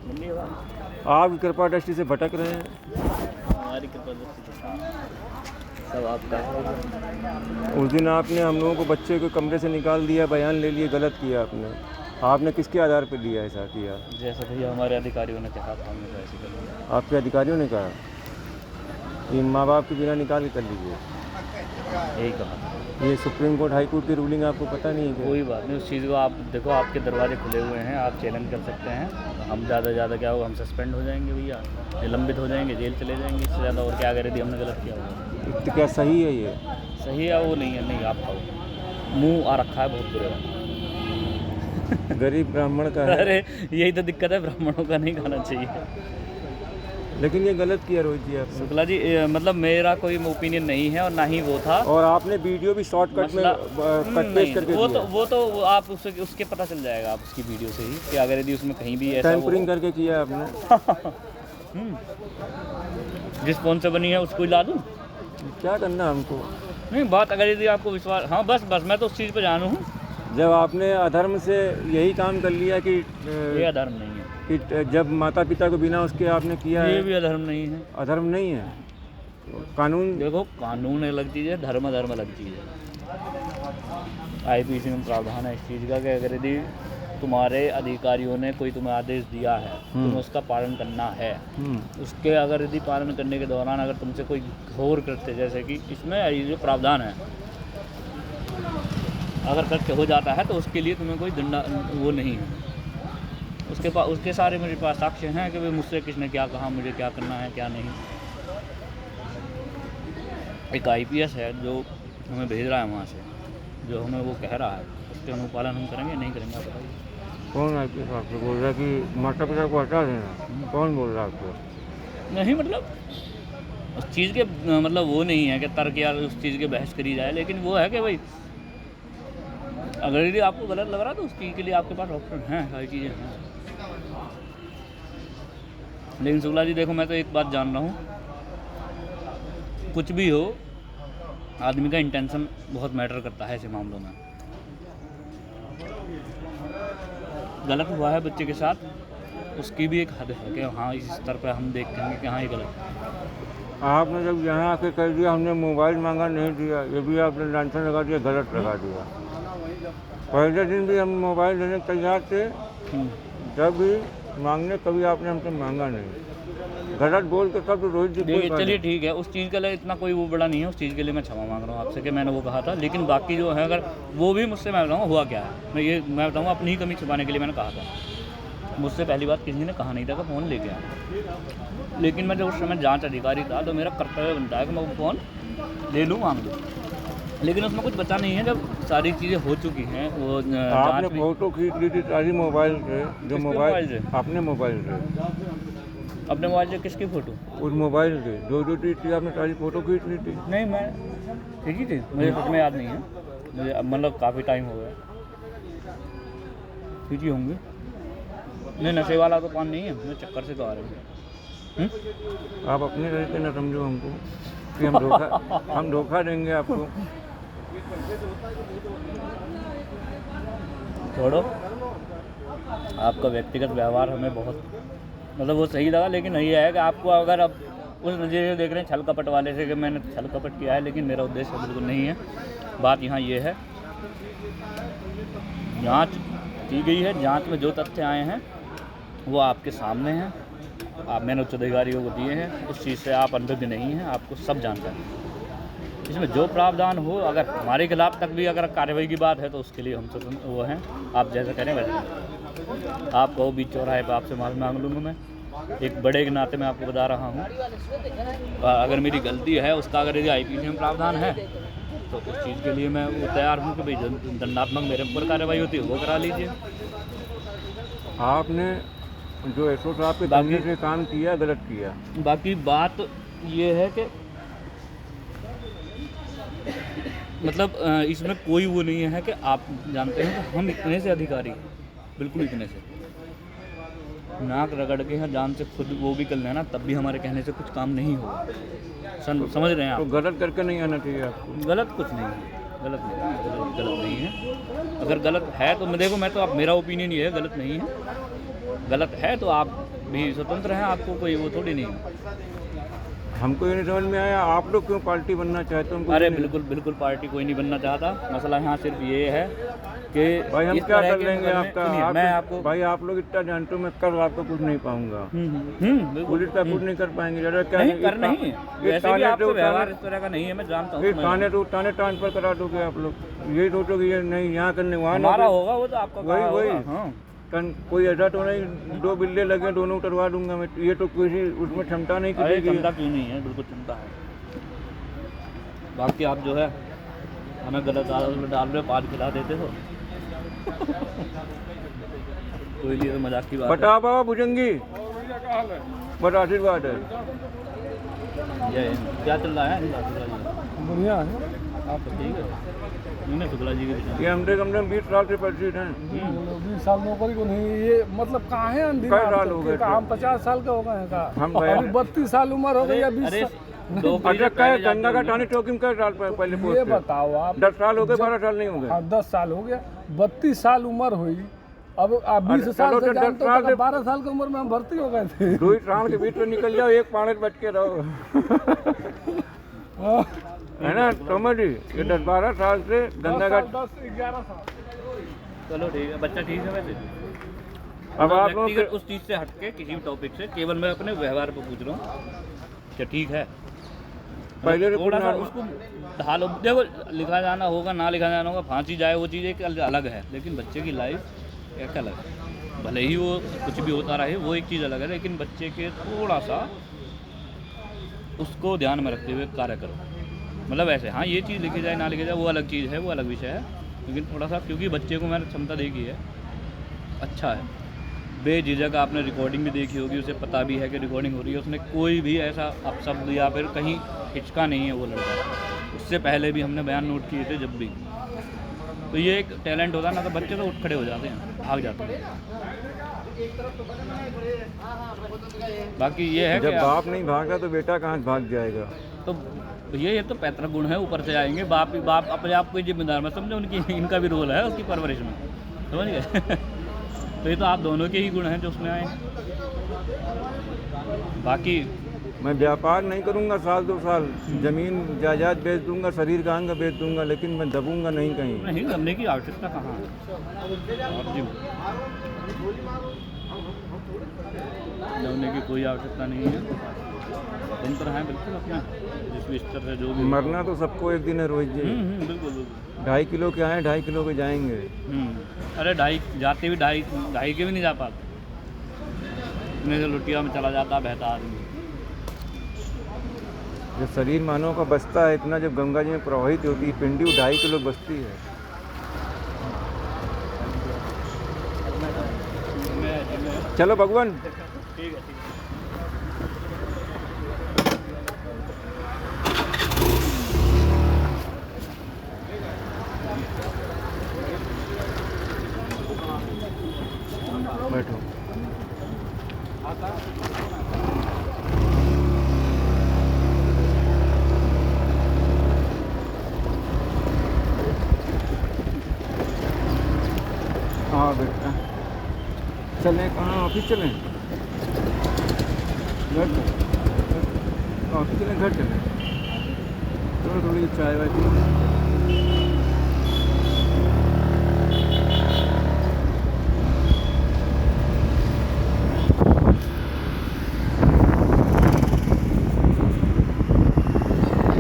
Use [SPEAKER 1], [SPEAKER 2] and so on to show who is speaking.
[SPEAKER 1] धन्यवाद।
[SPEAKER 2] आपकी कृपा दृष्टि से भटक रहे हैं।
[SPEAKER 1] हमारी कृपा दृष्टि सब आपका है।
[SPEAKER 2] उस दिन आपने हम लोगों को बच्चे को कमरे से निकाल दिया, बयान ले लिए, गलत किया आपने। आपने किसके आधार पर लिया ऐसा किया?
[SPEAKER 1] जैसे भैया हमारे अधिकारियों ने कहा था हमने तो ऐसे कर लिया।
[SPEAKER 2] आपके अधिकारियों ने कहा कि माँ बाप के बिना निकाल के कर लीजिए,
[SPEAKER 1] यही कहा था।
[SPEAKER 2] ये सुप्रीम कोर्ट हाई कोर्ट की रूलिंग आपको पता नहीं है क्या?
[SPEAKER 1] कोई बात नहीं, उस चीज़ को आप देखो, आपके दरवाजे खुले हुए हैं, आप चैलेंज कर सकते हैं। हम ज़्यादा से ज़्यादा क्या होगा, हम सस्पेंड हो जाएंगे भैया, निलंबित हो जाएंगे, जेल चले जाएंगे। इससे ज़्यादा और क्या करे यदि हमने गलत किया होगा।
[SPEAKER 2] तो क्या सही है ये?
[SPEAKER 1] सही है वो नहीं है, नहीं आप खाओ, मुँह आ रखा है बहुत बुरे वाला।
[SPEAKER 2] गरीब ब्राह्मण का है।
[SPEAKER 1] अरे यही तो दिक्कत है, ब्राह्मणों का नहीं खाना चाहिए।
[SPEAKER 2] लेकिन ये गलत किया रोहित जी आपने।
[SPEAKER 1] शुक्ला जी मतलब मेरा कोई ओपिनियन नहीं है और ना ही वो था।
[SPEAKER 2] और आपने वीडियो भी शॉर्टकट में कट पेस्ट करके
[SPEAKER 1] वो
[SPEAKER 2] दिया।
[SPEAKER 1] तो आप उसके पता चल जाएगा आप उसकी वीडियो से ही कि अगर यदि उसमें कहीं भी ऐसा
[SPEAKER 2] टेम्परिंग करके किया आपने।
[SPEAKER 1] जिस फ़ोन से बनी है उसको ही ला दूँ?
[SPEAKER 2] क्या करना हमको?
[SPEAKER 1] नहीं बात अगर यदि आपको विश्वास, हाँ बस मैं तो उस चीज़ पे जानू हूँ।
[SPEAKER 2] जब आपने अधर्म से यही काम कर लिया कि
[SPEAKER 1] ये अधर्म नहीं है,
[SPEAKER 2] कि जब माता पिता को बिना उसके आपने किया
[SPEAKER 1] ये
[SPEAKER 2] है,
[SPEAKER 1] भी अधर्म नहीं है।
[SPEAKER 2] अधर्म नहीं है। कानून
[SPEAKER 1] देखो कानून अलग चीज़ है, धर्म अलग चीज़ है। IPC में प्रावधान है इस चीज़ का कि अगर यदि तुम्हारे अधिकारियों ने कोई तुम्हें आदेश दिया है, तुम्हें उसका पालन करना है। उसके अगर यदि पालन करने के दौरान अगर तुमसे कोई घोर कृत्य, जैसे कि इसमें ये जो प्रावधान है, अगर कृत्य हो जाता है तो उसके लिए तुम्हें कोई दंड वो नहीं है। उसके सारे मेरे पास साक्ष्य हैं कि भाई मुझसे किसने क्या कहा, मुझे क्या करना है क्या नहीं। एक IPS है जो हमें भेज रहा है वहाँ से, जो हमें वो कह रहा है, उसके अनुपालन हम करेंगे नहीं करेंगे आप बताइए।
[SPEAKER 2] कौन IPS आपको बोल रहा है कि माता पिता को हटा देना? कौन बोल रहा है आपको?
[SPEAKER 1] नहीं मतलब उस चीज़ के मतलब वो नहीं है कि तर्क या उस चीज़ के बहस करी जाए, लेकिन वो है कि भाई अगर यदि आपको गलत लग रहा है तो उस चीज़ के लिए आपके पास ऑप्शन हैं, सारी चीज़ें हैं। लेकिन शुक्ला जी देखो, मैं तो एक बात जान रहा हूँ, कुछ भी हो आदमी का इंटेंशन बहुत मैटर करता है ऐसे मामलों में। गलत हुआ है बच्चे के साथ, उसकी भी एक हद है कि हाँ इस स्तर पर हम देखेंगे कि हाँ ये गलत है।
[SPEAKER 2] आपने जब यहाँ आके कह दिया हमने मोबाइल मांगा नहीं दिया, ये भी आपने लांछन लगा दिया, गलत लगा दिया। पहले दिन भी हम मोबाइल देने तैयार थे, जब भी मांगने कभी आपने हमसे मांगा नहीं। गलत बोल के तब तो रोहित जी
[SPEAKER 1] देखिए चलिए ठीक है, उस चीज़ के लिए इतना कोई वो बड़ा नहीं है, उस चीज़ के लिए मैं क्षमा मांग रहा हूँ आपसे कि मैंने वो कहा था। लेकिन बाकी जो है अगर वो भी मुझसे, मैं बताऊँगा हुआ क्या है, मैं बताऊँगा अपनी ही कमी छुपाने के लिए मैंने कहा था। मुझसे पहली बात किसी ने कहा नहीं था कि फ़ोन लेके आया, लेकिन मैं जब उस समय जाँच अधिकारी था तो मेरा कर्तव्य बनता है कि मैं वो फ़ोन ले लूँ, मांग लूँ। लेकिन उसमें कुछ बचा नहीं है जब सारी चीज़ें हो चुकी हैं। वो
[SPEAKER 2] आपने फोटो खींच ली थी सारी मोबाइल से, जो मोबाइल अपने मोबाइल से,
[SPEAKER 1] अपने मोबाइल से किसकी फ़ोटो?
[SPEAKER 2] उस मोबाइल से जो थी आपने सारी फ़ोटो खींच ली थी।
[SPEAKER 1] नहीं मैं खींची थी, मुझे सच में याद नहीं है, मुझे मतलब काफ़ी टाइम हो गया, खींची होंगी। नहीं नशे वाला तो काम नहीं है, मैं चक्कर से तो आ रहे हैं।
[SPEAKER 2] आप अपने तरीके न समझो हमको कि हम धोखा देंगे आपको।
[SPEAKER 1] छोड़ो, आपका व्यक्तिगत व्यवहार हमें बहुत मतलब वो सही लगा, लेकिन ये है कि आपको अगर अब उस नज़रिए से देख रहे हैं छल कपट वाले से कि मैंने छल कपट किया है, लेकिन मेरा उद्देश्य बिल्कुल नहीं है। बात यहाँ ये है, जांच की गई है, जांच में जो तथ्य आए हैं वो आपके सामने हैं, मैंने उच्च अधिकारियों को दिए हैं, उस चीज़ से आप अनभिज्ञ नहीं हैं, आपको सब जानकारी है। इसमें जो प्रावधान हो, अगर हमारे खिलाफ तक भी अगर कार्रवाई की बात है तो उसके लिए हम तो वो हैं, आप जैसा करें वैसे। आप कहो बीच चौराहे पर आपसे माफ़ी मांग लूँगा मैं, एक बड़े के नाते मैं आपको बता रहा हूँ। अगर मेरी गलती है उसका, अगर यदि IPC में प्रावधान है तो उस चीज़ के लिए मैं वो तैयार हूँ कि भाई दंडात्मक मेरे ऊपर कार्रवाई होती है वो करा लीजिए।
[SPEAKER 2] आपने जो SO साहब के कहने से काम किया, गलत किया।
[SPEAKER 1] बाकी बात ये है कि मतलब इसमें कोई वो नहीं है कि आप जानते हैं कि हम इतने से अधिकारी, बिल्कुल इतने से नाक रगड़ के यहाँ जान से खुद वो भी कर लेना, तब भी हमारे कहने से कुछ काम नहीं होगा। समझ रहे हैं आप?
[SPEAKER 2] तो गलत करके नहीं आना चाहिए आपको।
[SPEAKER 1] गलत कुछ नहीं है, गलत नहीं है। अगर गलत है तो मैं देखो, मैं तो आप, मेरा ओपिनियन ये है गलत नहीं है। गलत है तो आप भी स्वतंत्र हैं, आपको कोई वो थोड़ी नहीं है।
[SPEAKER 2] हमको ये नहीं समझ में आया, आप लोग क्यों पार्टी बनना चाहते हो? हमको
[SPEAKER 1] अरे
[SPEAKER 2] ये नहीं-
[SPEAKER 1] बिल्कुल बिल्कुल पार्टी कोई नहीं बनना चाहता। मसला यहाँ सिर्फ ये है कि
[SPEAKER 2] भाई हम
[SPEAKER 1] इस
[SPEAKER 2] क्या
[SPEAKER 1] तरह
[SPEAKER 2] कर
[SPEAKER 1] के
[SPEAKER 2] लेंगे
[SPEAKER 1] मुकदमे-
[SPEAKER 2] आपका?
[SPEAKER 1] सुनिए, मैं आपको
[SPEAKER 2] भाई आप लोग इतना जानते हो, मैं कल रात को कुछ नहीं पाऊंगा।
[SPEAKER 1] बिल्कुल।
[SPEAKER 2] पुलिस का कुछ नहीं कर पाएंगे। जरा क्या
[SPEAKER 1] नहीं कर नहीं है।
[SPEAKER 2] ये
[SPEAKER 1] वैसे भी
[SPEAKER 2] थाने
[SPEAKER 1] आपका
[SPEAKER 2] से
[SPEAKER 1] व्यवहार इस तरह का नहीं है, मैं जानता हूँ।
[SPEAKER 2] फिर थाने तो थाने ट्रांसफर करा दोगे आप लोग, यही सोचो कि ये नहीं यहाँ करने वहाँ ना
[SPEAKER 1] हमारा
[SPEAKER 2] हो।
[SPEAKER 1] होगा वो तो आपका
[SPEAKER 2] वही
[SPEAKER 1] कहा
[SPEAKER 2] वही
[SPEAKER 1] होगा। हाँ।
[SPEAKER 2] कोई ऐसा तो नहीं 2 बिल्ले लगे दोनों उतरवा दूंगा मैं, ये तो किसी उसमें क्षमता नहीं
[SPEAKER 1] अरे
[SPEAKER 2] किसी की।
[SPEAKER 1] चिंता क्यों नहीं है, बिल्कुल चिंता है। बाकी आप जो है हमें गलत आदत में डाल रहे हो, पान खिला देते हो। कोई लिए तो मजाक की बात है।
[SPEAKER 2] बता बाबा भुजंगी, बड़ा आशीर्वाद है।
[SPEAKER 1] ये क्या चल रहा है?
[SPEAKER 3] बढ़िया है।
[SPEAKER 1] आप तो ठीक है। नहीं शुक्ला जी के
[SPEAKER 2] ये हमसे कम से कम 20 साल से परिचित हैं।
[SPEAKER 3] 20 साल नौकरी को नहीं, ये मतलब कहाँ है अंधी
[SPEAKER 2] कई
[SPEAKER 3] बात
[SPEAKER 2] साल
[SPEAKER 3] तो,
[SPEAKER 2] हो गए
[SPEAKER 3] कि हम 50 साल के हो गए हैं का?
[SPEAKER 2] हम
[SPEAKER 3] अभी 32 साल उम्र हो गई या 20
[SPEAKER 1] अरे
[SPEAKER 3] साल?
[SPEAKER 2] अच्छा क्या गंगा का टानी चौकी में कई साल पहले
[SPEAKER 3] ये
[SPEAKER 2] पहुंचे?
[SPEAKER 3] बताओ आप।
[SPEAKER 2] 10 साल हो गए, 12 साल नहीं हो गए।
[SPEAKER 3] हाँ 10 साल हो गया, 32 साल उम्र हुई। अब आप 20 साल
[SPEAKER 2] चलो
[SPEAKER 3] से
[SPEAKER 2] तो 10
[SPEAKER 3] जानते हो,
[SPEAKER 2] साल
[SPEAKER 3] तो
[SPEAKER 2] से-
[SPEAKER 3] 12 साल की उम्र में हम भर्ती हो गए थे।
[SPEAKER 2] 2 साल के बीच में निकल जाओ, एक पानी बच के रहो।
[SPEAKER 3] हाँ,
[SPEAKER 2] है ना समझ जी? ये 10-12 साल से गंगा का
[SPEAKER 3] 10-11 साल।
[SPEAKER 1] चलो ठीक है, बच्चा ठीक है। वैसे
[SPEAKER 2] अब आप लोग
[SPEAKER 1] व्यक्तिगत उस चीज़ से हटके किसी भी टॉपिक से, केवल मैं अपने व्यवहार पर पूछ रहा हूँ क्या ठीक है।
[SPEAKER 2] पहले तो
[SPEAKER 1] थोड़ा सा
[SPEAKER 2] कुछ
[SPEAKER 1] उसको ढालो। देखो लिखा जाना होगा ना लिखा जाना होगा, फांसी जाए वो चीज़ एक अलग है, लेकिन बच्चे की लाइफ एक अलग है। भले ही वो कुछ भी होता रहे, वो एक चीज़ अलग है, लेकिन बच्चे के थोड़ा सा उसको ध्यान में रखते हुए कार्य करो। मतलब ऐसे हाँ ये चीज़ लिखी जाए ना लिखी जाए वो अलग चीज़ है, वो अलग विषय है, लेकिन थोड़ा सा क्योंकि बच्चे को मैंने क्षमता देखी है, अच्छा है। बेझिझक आपने रिकॉर्डिंग भी देखी होगी, उसे पता भी है कि रिकॉर्डिंग हो रही है, उसने कोई भी ऐसा अपशब्द या फिर कहीं हिचका नहीं है वो लड़का। उससे पहले भी हमने बयान नोट किए थे जब भी। तो ये एक टैलेंट होता है ना, तो बच्चे तो उठ खड़े हो जाते हैं, भाग जाते हैं। बाकी ये है
[SPEAKER 2] जब
[SPEAKER 1] कि
[SPEAKER 2] बाप नहीं भागा तो बेटा कहाँ भाग जाएगा?
[SPEAKER 1] तो ये तो पैतृक गुण है, ऊपर से आएंगे। बाप अपने आप को जिम्मेदार मैं समझो, उनकी इनका भी रोल है उसकी परवरिश में, समझ गए। तो ये तो आप दोनों के ही गुण हैं जो उसमें आए। बाकी
[SPEAKER 2] मैं व्यापार नहीं करूंगा 1-2 साल, जमीन जायदाद बेच दूंगा, शरीर का अंग बेच दूंगा, लेकिन मैं दबूंगा नहीं कहीं।
[SPEAKER 1] नहीं करने की आवश्यकता कहाँ है आप जी, दबने की कोई आवश्यकता नहीं है। स्वतंत्र हैं बिल्कुल अपना, जिस स्तर से जो भी।
[SPEAKER 2] मरना तो सबको एक दिन है रोहित जी।
[SPEAKER 1] बिल्कुल बिल्कुल।
[SPEAKER 2] 2.5 किलो के आए, 2.5 किलो के जाएंगे।
[SPEAKER 1] अरे 2.5 जाते भी 2.5 के भी नहीं जा पाते, इतने से लुटिया में चला जाता बहता आदमी।
[SPEAKER 2] जब शरीर मानव का बचता है इतना, जब गंगा जी में प्रवाहित होती है पिंडी, 2.5 किलो बचती है। चलो भगवान।
[SPEAKER 1] ठीक है।
[SPEAKER 2] बैठो। हाँ बेटा, चलें कहाँ? ऑफिस चलें? घर चलें? ऑफिस चलें घर चलें? थोड़ी चाय वाय पी।